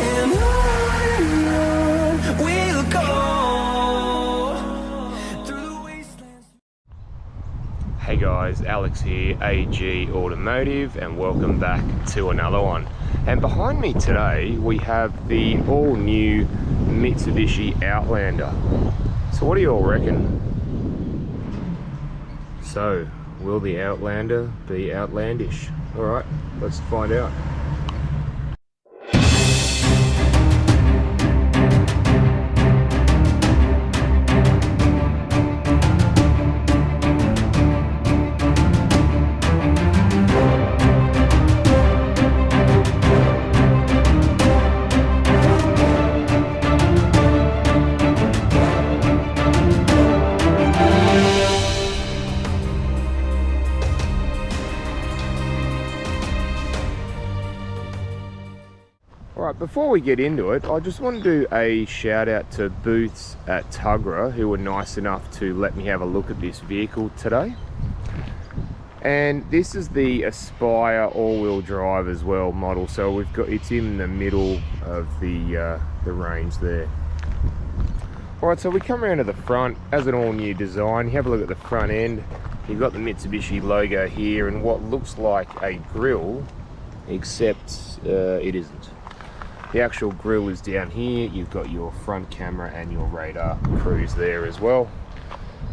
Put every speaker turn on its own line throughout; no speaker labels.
and on we'll go through the wastelands.
Hey guys, Alex here, AG Automotive, and welcome back to another one. And behind me today we have the all new Mitsubishi Outlander. So what do you all reckon? So, will the Outlander be outlandish? Alright, let's find out. Alright, before we get into it, I just want to do a shout out to Booths at Tuggerah who were nice enough to let me have a look at this vehicle today. And this is the Aspire all-wheel drive as well model, so we've got it's in the middle of the range there. Alright, so we come around to the front as an all-new design. You have a look at the front end. You've got the Mitsubishi logo here and what looks like a grille, except it isn't. The actual grille is down here. You've got your front camera and your radar cruise there as well.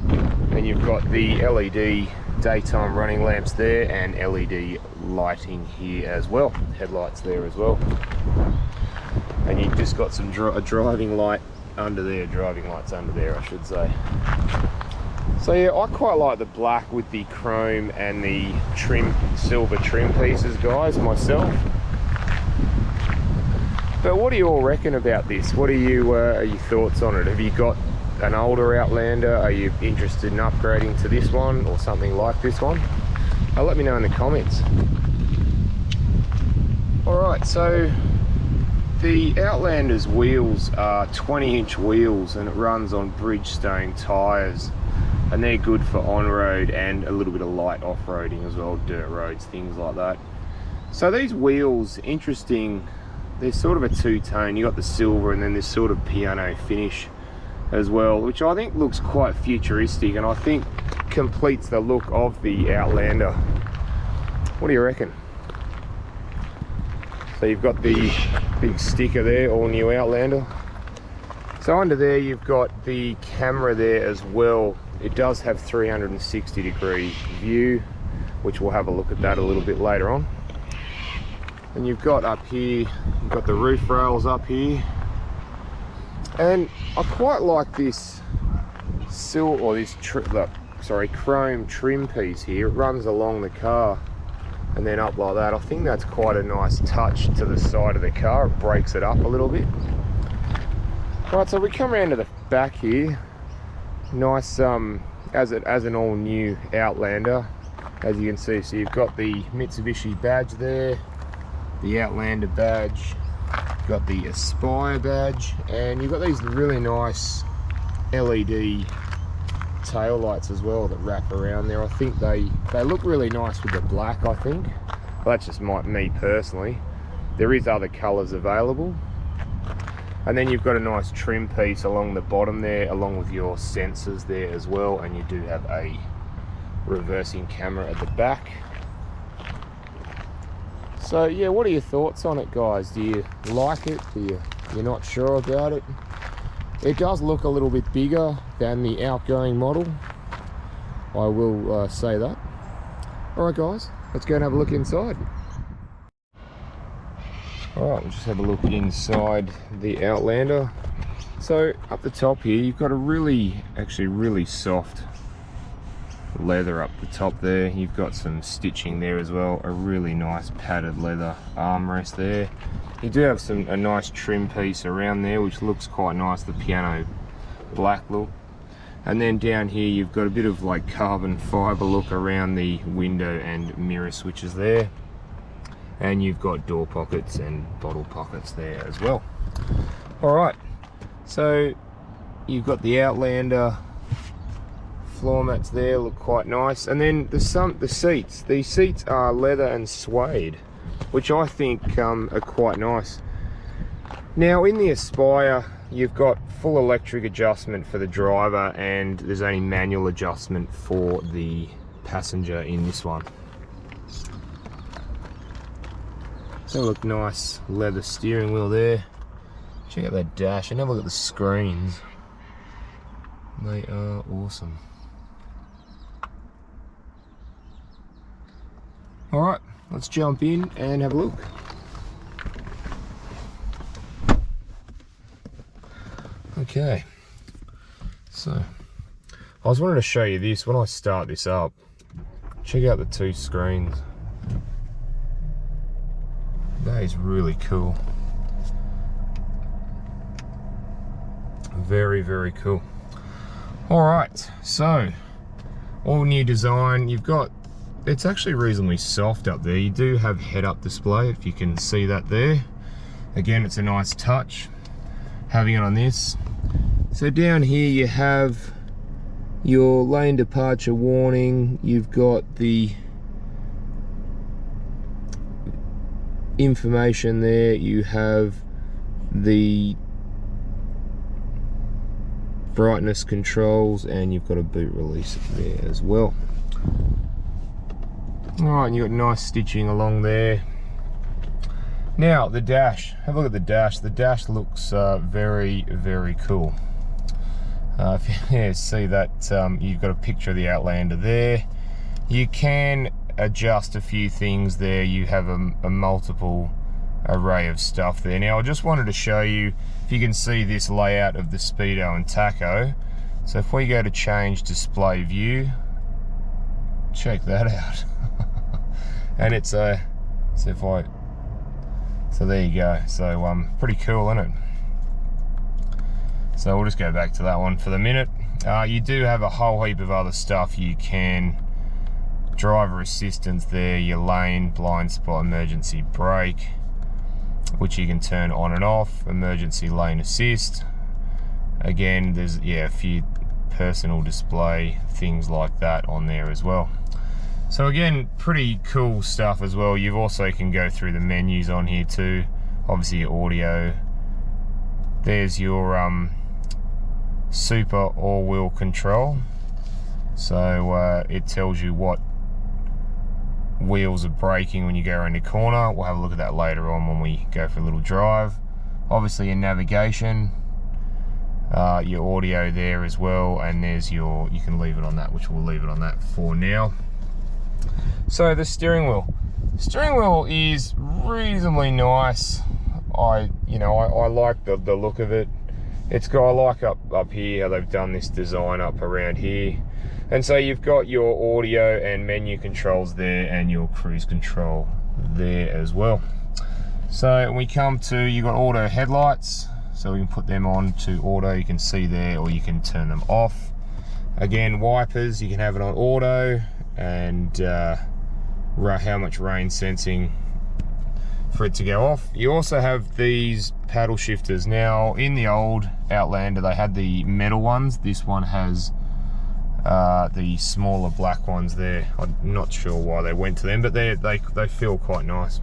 And you've got the LED daytime running lamps there and LED lighting here as well. Headlights there as well. And you've just got some a driving light under there, driving lights under there I should say. So yeah, I quite like the black with the chrome and the trim, silver trim pieces guys, myself. But what do you all reckon about this? What are your thoughts on it? Have you got an older Outlander? Are you interested in upgrading to this one or something like this one? Let me know in the comments. Alright, so the Outlander's wheels are 20-inch wheels and it runs on Bridgestone tyres. And they're good for on-road and a little bit of light off-roading as well, dirt roads, things like that. So these wheels, interesting. They're sort of a two-tone. You got the silver and then this sort of piano finish as well, which I think looks quite futuristic and I think completes the look of the Outlander. What do you reckon? So you've got the big sticker there, all new Outlander. So under there you've got the camera there as well. It does have 360-degree view, which we'll have a look at that a little bit later on. And you've got up here, you've got the roof rails up here. And I quite like this chrome trim piece here. It runs along the car and then up like that. I think that's quite a nice touch to the side of the car. It breaks it up a little bit. Right, so we come around to the back here. Nice, as an all new Outlander, as you can see. So you've got the Mitsubishi badge there, the Outlander badge, you've got the Aspire badge, and you've got these really nice LED tail lights as well that wrap around there. I think they look really nice with the black, I think. Well, that's just me personally. There is other colours available. And then you've got a nice trim piece along the bottom there, along with your sensors there as well, and you do have a reversing camera at the back. So yeah, what are your thoughts on it guys? Do you like it? You're not sure about it? It does look a little bit bigger than the outgoing model, I will say that. Alright guys, let's go and have a look inside. Alright, we'll just have a look inside the Outlander. So up the top here, you've got a really soft leather up the top there. You've got some stitching there as well, a really nice padded leather armrest there. You do have a nice trim piece around there which looks quite nice, the piano black look. And then down here you've got a bit of like carbon fibre look around the window and mirror switches there. And you've got door pockets and bottle pockets there as well. Alright, so you've got the Outlander floor mats there, look quite nice. And then the seats. These seats are leather and suede, which I think are quite nice. Now in the Aspire, you've got full electric adjustment for the driver, and there's only manual adjustment for the passenger in this one. So look, nice leather steering wheel there. Check out that dash and have a look at the screens. They are awesome. Alright, let's jump in and have a look. Okay, so I was wanting to show you this. When I start this up, check out the two screens. That is really cool. Very, very cool. All right, so all new design. You've got, it's actually reasonably soft up there. You do have head-up display, if you can see that there. Again, it's a nice touch having it on this. So down here you have your lane departure warning. You've got the information there. You have the brightness controls, and you've got a boot release there as well. Alright, and you've got nice stitching along there. Now the dash, have a look at the dash. The dash looks very, very cool. If you see that, you've got a picture of the Outlander there. You can adjust a few things there. You have a multiple array of stuff there. Now I just wanted to show you if you can see this layout of the Speedo and Taco. So if we go to change display view, check that out. And it's a, so there you go. So pretty cool, isn't it? So we'll just go back to that one for the minute. You do have a whole heap of other stuff. You can driver assistance there, your lane, blind spot, emergency brake, which you can turn on and off, emergency lane assist. Again, there's a few personal display things like that on there as well. So again, pretty cool stuff as well. You also can go through the menus on here too. Obviously your audio. There's your super all-wheel control. So it tells you what wheels are braking when you go around the corner. We'll have a look at that later on when we go for a little drive. Obviously your navigation, your audio there as well, and there's your, you can leave it on that, which we'll leave it on that for now. So the steering wheel. Steering wheel is reasonably nice. I like the look of it. It's got, I like up here how they've done this design up around here. And so you've got your audio and menu controls there, and your cruise control there as well. So when we come to, you've got auto headlights, so we can put them on to auto, you can see there, or you can turn them off. Again, wipers, you can have it on auto, and how much rain sensing for it to go off. You also have these paddle shifters. Now in the old Outlander they had the metal ones. This one has the smaller black ones there. I'm not sure why they went to them, but they feel quite nice.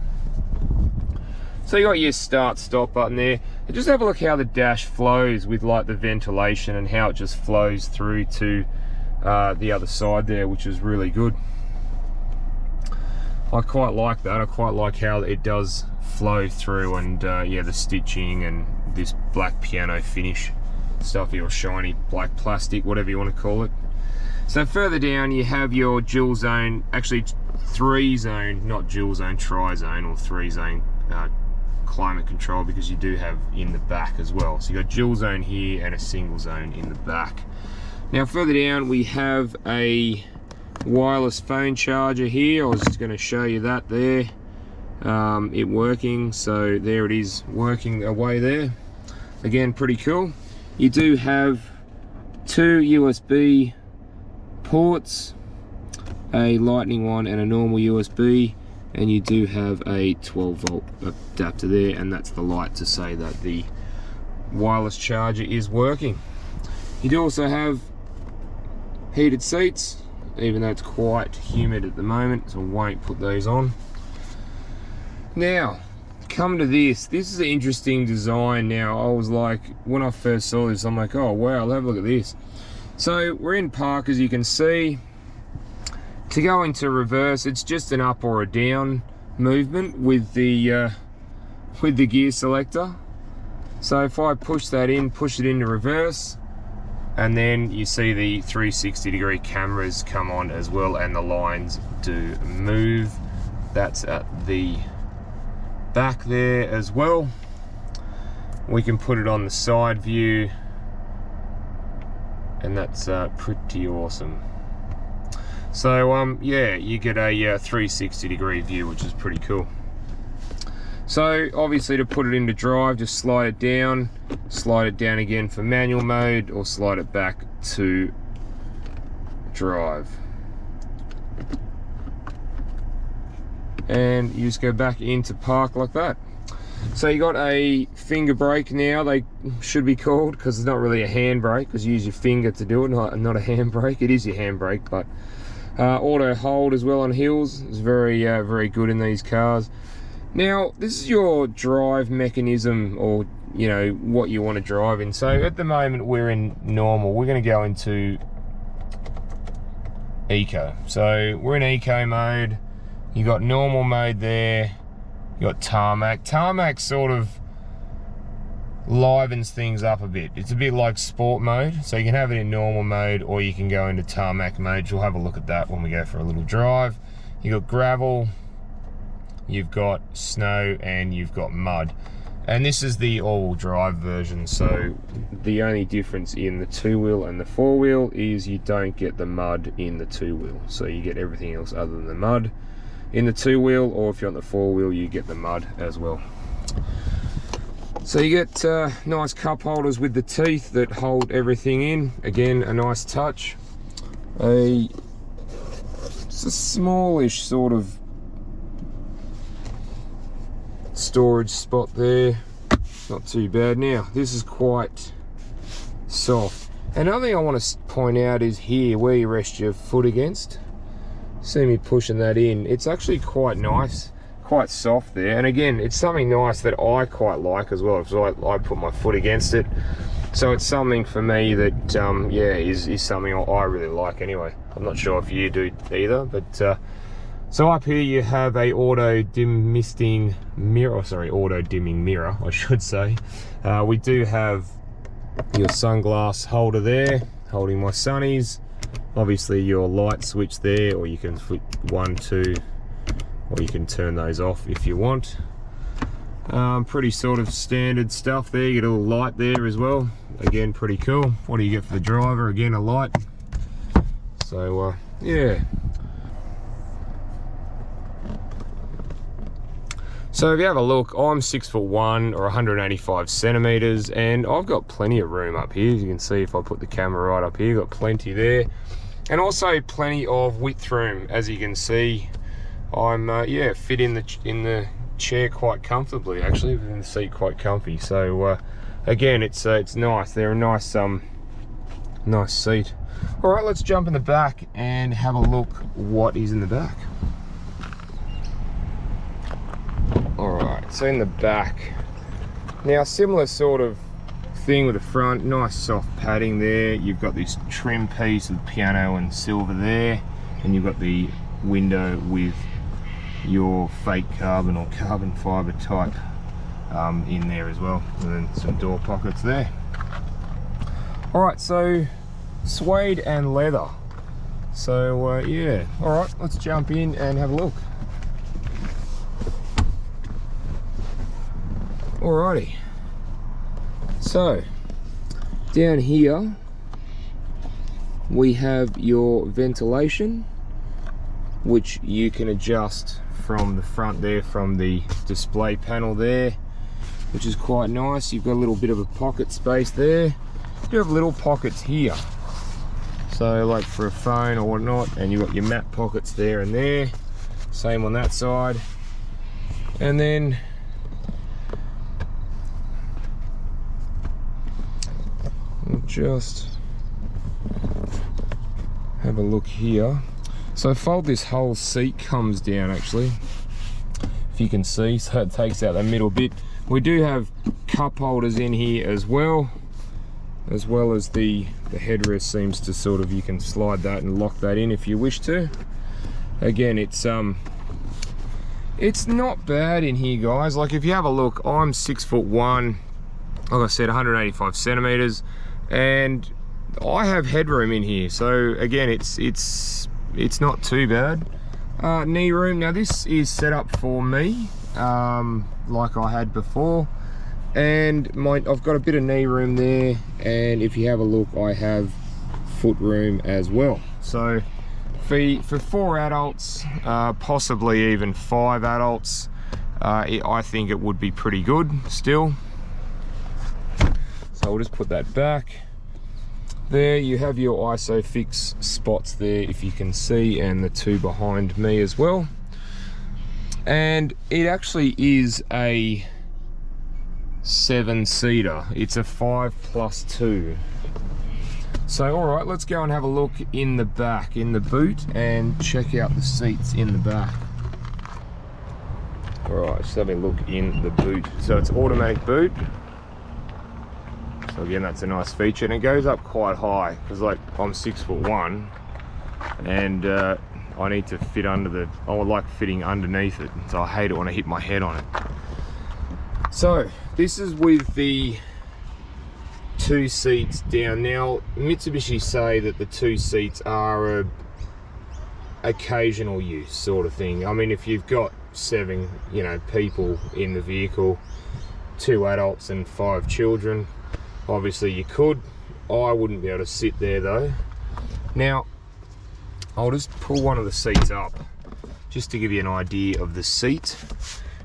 So you got your start stop button there. And just have a look how the dash flows with like the ventilation, and how it just flows through to the other side there, which is really good. I quite like that. I quite like how it does flow through, and yeah, the stitching and this black piano finish stuff, or shiny black plastic, whatever you want to call it. So further down you have your dual zone, actually 3-zone, not dual zone, tri-zone or 3-zone climate control, because you do have in the back as well. So you got dual zone here and a single zone in the back. Now further down we have a wireless phone charger here. I was just going to show you that there, it working. So there it is, working away there. Again, pretty cool. You do have 2 USB ports, a lightning one and a normal USB, and you do have a 12-volt adapter there, and that's the light to say that the wireless charger is working. You do also have heated seats, even though it's quite humid at the moment, so I won't put those on. Now, come to this is an interesting design. Now, I was like, when I first saw this, I'm like, oh wow, I'll have a look at this. So we're in park, as you can see. To go into reverse, it's just an up or a down movement with the gear selector. So if I push that in, push it into reverse, and then you see the 360-degree cameras come on as well, and the lines do move. That's at the back there as well. We can put it on the side view, and that's pretty awesome. So yeah, you get a 360-degree view, which is pretty cool. So obviously, to put it into drive, just slide it down again for manual mode, or slide it back to drive. And you just go back into park like that. So you got a finger brake now, they should be called, because it's not really a hand brake, because you use your finger to do it, not a hand brake. It is your hand brake, but auto hold as well on hills is very very good in these cars. Now, this is your drive mechanism, or you know, what you want to drive in. So at the moment we're in normal. We're going to go into eco. So we're in eco mode. You got normal mode there. You got tarmac. Tarmac sort of livens things up a bit. It's a bit like sport mode. So you can have it in normal mode, or you can go into tarmac mode. You'll have a look at that when we go for a little drive. You got gravel, you've got snow, and you've got mud. And this is the all-wheel drive version. So the only difference in the two-wheel and the four-wheel is you don't get the mud in the two-wheel. So you get everything else other than the mud in the two-wheel, or if you're on the four-wheel, you get the mud as well. So you get nice cup holders with the teeth that hold everything in. Again, a nice touch. It's a smallish sort of storage spot there, not too bad. Now this is quite soft. Another thing I want to point out is here where you rest your foot against. See me pushing that in, it's actually quite nice, quite soft there. And again, it's something nice that I quite like as well, because I put my foot against it. So it's something for me that yeah, is something I really like anyway. I'm not sure if you do either, but so up here you have a auto dimming mirror, I should say. We do have your sunglass holder there, holding my sunnies. Obviously your light switch there, or you can flip 1, 2, or you can turn those off if you want. Pretty sort of standard stuff there. You get a little light there as well. Again, pretty cool. What do you get for the driver? Again, a light. So yeah. So if you have a look, I'm 6'1" or 185 centimeters, and I've got plenty of room up here. As you can see, if I put the camera right up here, got plenty there, and also plenty of width room. As you can see, I'm yeah, fit in the chair quite comfortably, actually, within the seat quite comfy. So again, it's nice. They're a nice nice seat. All right, let's jump in the back and have a look what is in the back. Alright, so in the back, now similar sort of thing with the front, nice soft padding there. You've got this trim piece with piano and silver there, and you've got the window with your fake carbon or carbon fibre type in there as well, and then some door pockets there. Alright, so suede and leather. So yeah, alright, let's jump in and have a look. Alrighty, so down here we have your ventilation, which you can adjust from the front there, from the display panel there, which is quite nice. You've got a little bit of a pocket space there. You have little pockets here, so like for a phone or whatnot, and you've got your mat pockets there and there. Same on that side. And then just have a look here. So fold, this whole seat comes down actually. if you can see, so it takes out the middle bit. We do have cup holders in here as well as the headrest seems to sort of, you can slide that and lock that in if you wish to. Again, it's not bad in here, guys. Like, if you have a look, I'm 6'1", like I said, 185 centimeters, and I have headroom in here. So again, it's not too bad. Knee room, now this is set up for me, like I had before, and I've got a bit of knee room there, and if you have a look, I have foot room as well. So for 4 adults, possibly even 5 adults, I think it would be pretty good still. So I'll just put that back. There you have your ISOFIX spots there, if you can see, and the 2 behind me as well. And it actually is a 7-seater. It's a 5+2. So all right, let's go and have a look in the back, in the boot, and check out the seats in the back. All right, just having a look in the boot. So it's automatic boot. So again, that's a nice feature, and it goes up quite high because, like, I'm 6'1", and I need to fit under the, I would like fitting underneath it, so I hate it when I hit my head on it. So this is with the 2 seats down. Now Mitsubishi say that the 2 seats are a occasional use sort of thing. I mean, if you've got 7, you know, people in the vehicle, 2 adults and 5 children, obviously you could. I wouldn't be able to sit there though. Now I'll just pull one of the seats up just to give you an idea of the seat.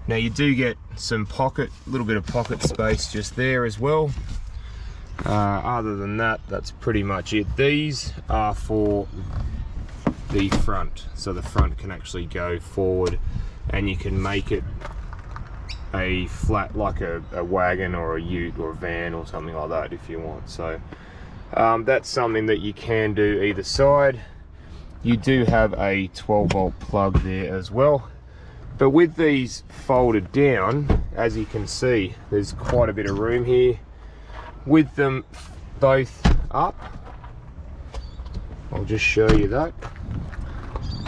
Now you do get some pocket, little bit of pocket space just there as well. Other than that, that's pretty much it. These are for the front, so the front can actually go forward, and you can make it a flat, like a wagon or a ute or a van or something like that if you want. So that's something that you can do either side. You do have a 12-volt plug there as well, but with these folded down, as you can see, there's quite a bit of room here. With them both up, I'll just show you that.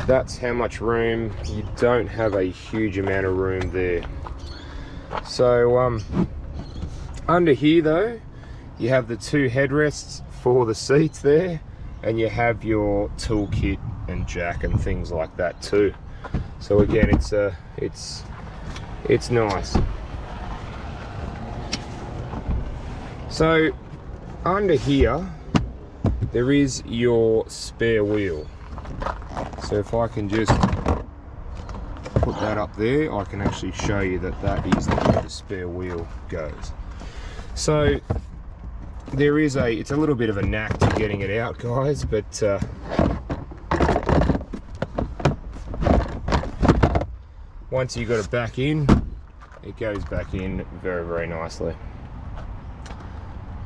That's how much room. You don't have a huge amount of room there. So under here though, you have the 2 headrests for the seats there, and you have your toolkit and jack and things like that too. So again, it's nice. So under here there is your spare wheel. So if I can just put that up there, I can actually show you that that is where the spare wheel goes. So there is it's a little bit of a knack to getting it out, guys, but once you got it back in, it goes back in very, very nicely.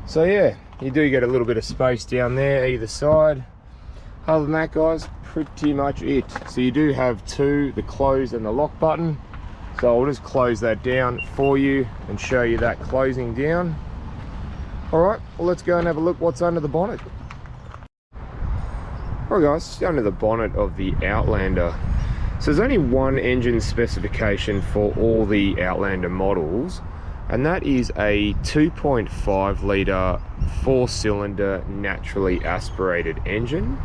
So yeah, you do get a little bit of space down there either side. Other than that, guys, pretty much it. So you do have the close and the lock button. So I'll just close that down for you and show you that closing down. All right, well, let's go and have a look what's under the bonnet. All right, guys, under the bonnet of the Outlander. So there's only one engine specification for all the Outlander models, and that is a 2.5 litre 4-cylinder naturally aspirated engine,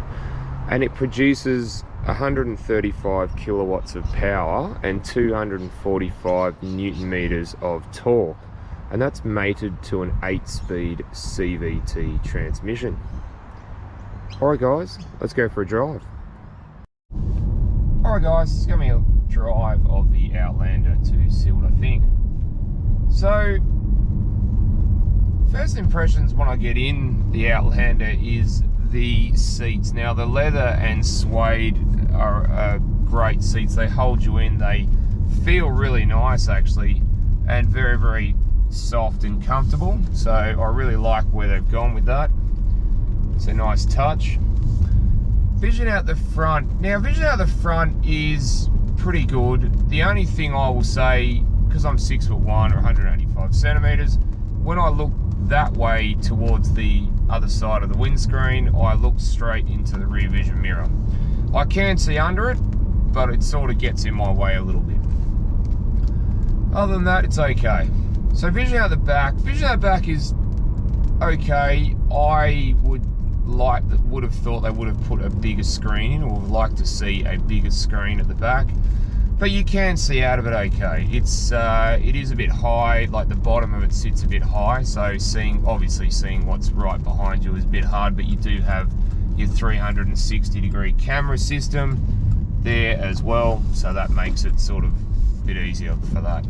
and it produces 135 kilowatts of power and 245 newton meters of torque, and that's mated to an 8-speed CVT transmission. Alright guys, let's go for a drive. Alright guys, it's going to be a drive of the Outlander to see what I think. So, first impressions when I get in the Outlander is the seats. Now the leather and suede are great seats. They hold you in, they feel really nice actually, and very, very soft and comfortable. So I really like where they've gone with that. It's a nice touch. Vision out the front. Now vision out the front is pretty good. The only thing I will say, because I'm 6'1" or 185 centimeters, when I look that way towards the other side of the windscreen, I look straight into the rear vision mirror. I can see under it, but it sort of gets in my way a little bit. Other than that, it's okay. So vision out the back is okay. I would have thought they would have put a bigger screen in, or would like to see a bigger screen at the back. But you can see out of it okay. It is a bit high, like the bottom of it sits a bit high, so obviously seeing what's right behind you is a bit hard, but you do have your 360-degree camera system there as well, so that makes it sort of a bit easier for that.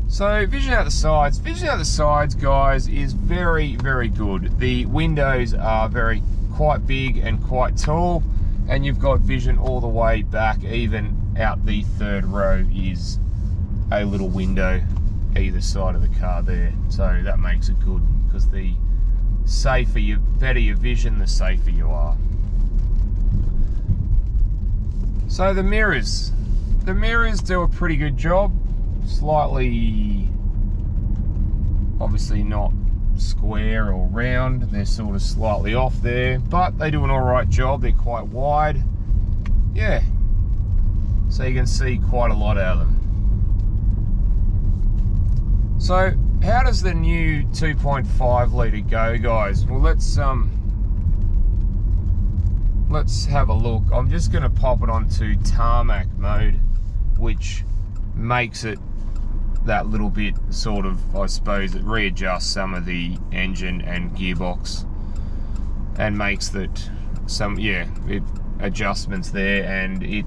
So vision out the sides. Vision out the sides, guys, is very, very good. The windows are quite big and quite tall, and you've got vision all the way back. Even out the third row is a little window either side of the car there. So that makes it good, because the better your vision, the safer you are. So the mirrors do a pretty good job. Slightly, obviously not square or round, they're sort of slightly off there, but they do an alright job. They're quite wide, yeah, so you can see quite a lot out of them. So how does the new 2.5 litre go, guys? Well, let's have a look. I'm just going to pop it onto tarmac mode, which makes it that little bit sort of, I suppose, it readjusts some of the engine and gearbox and makes that adjustments there, and it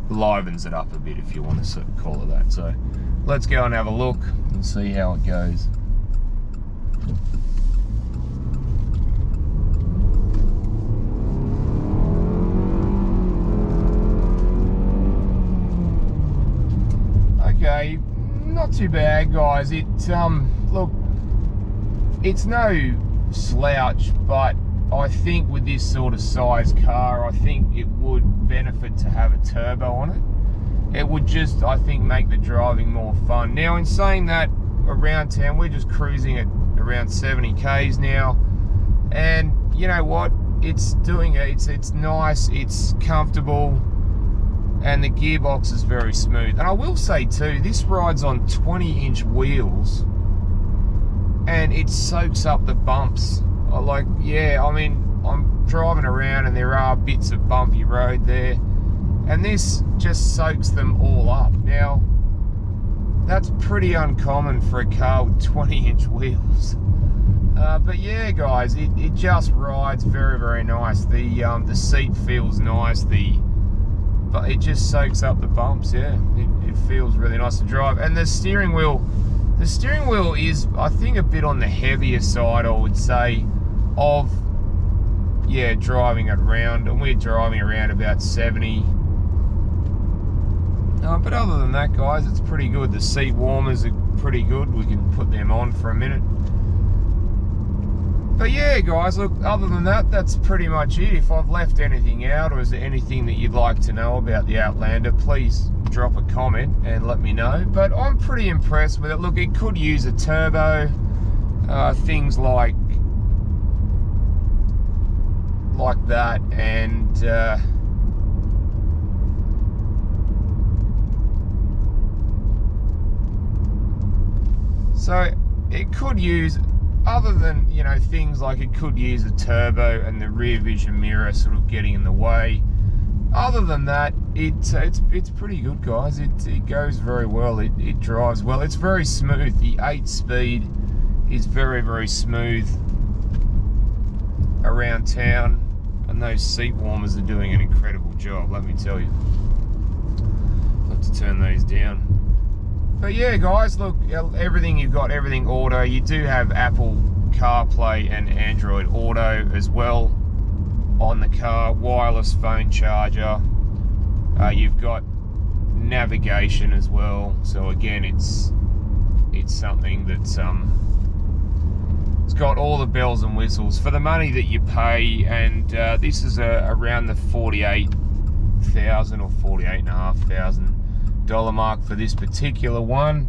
livens it up a bit, if you want to call it that. So let's go and have a look and see how it goes. Okay, not too bad, guys. Look, it's no slouch, but I think with this sort of size car, I think it would benefit to have a turbo on it. It would just, I think, make the driving more fun. Now, in saying that, around town, we're just cruising at around 70 k's now, and you know what? It's doing it. It's nice. It's comfortable. And the gearbox is very smooth. And I will say too, this rides on 20-inch wheels, and it soaks up the bumps. I mean, I'm driving around and there are bits of bumpy road there, and this just soaks them all up. Now, that's pretty uncommon for a car with 20-inch wheels. But yeah, guys, it just rides very, very nice. The seat feels nice. But it just soaks up the bumps. Yeah, it feels really nice to drive. And the steering wheel is, I think, a bit on the heavier side, I would say, of driving it around. And we're driving around about 70. But other than that, guys, it's pretty good. The seat warmers are pretty good. We can put them on for a minute. But yeah, guys, look, other than that, that's pretty much it. If I've left anything out, or is there anything that you'd like to know about the Outlander, please drop a comment and let me know. But I'm pretty impressed with it. Look, it could use a turbo, things like that, and so it could use, other than, you know, things like it could use a turbo and the rear vision mirror sort of getting in the way. Other than that, it's pretty good, guys. It goes very well. It drives well. It's very smooth. The 8-speed is very, very smooth around town, and those seat warmers are doing an incredible job, let me tell you. I'll have to turn those down. But yeah, guys, look, everything you've got, everything auto. You do have Apple CarPlay and Android Auto as well on the car. Wireless phone charger. You've got navigation as well. So again, it's something that's it's got all the bells and whistles for the money that you pay. And this is around the 48,000 or $48,500 mark for this particular one.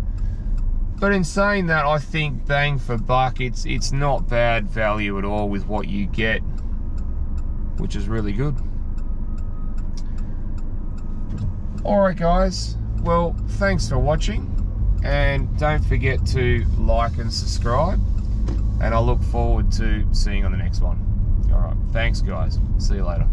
But in saying that, I think bang for buck, it's not bad value at all with what you get, which is really good. Alright guys, well, thanks for watching, and don't forget to like and subscribe, and I look forward to seeing you on the next one. Alright, thanks guys, see you later.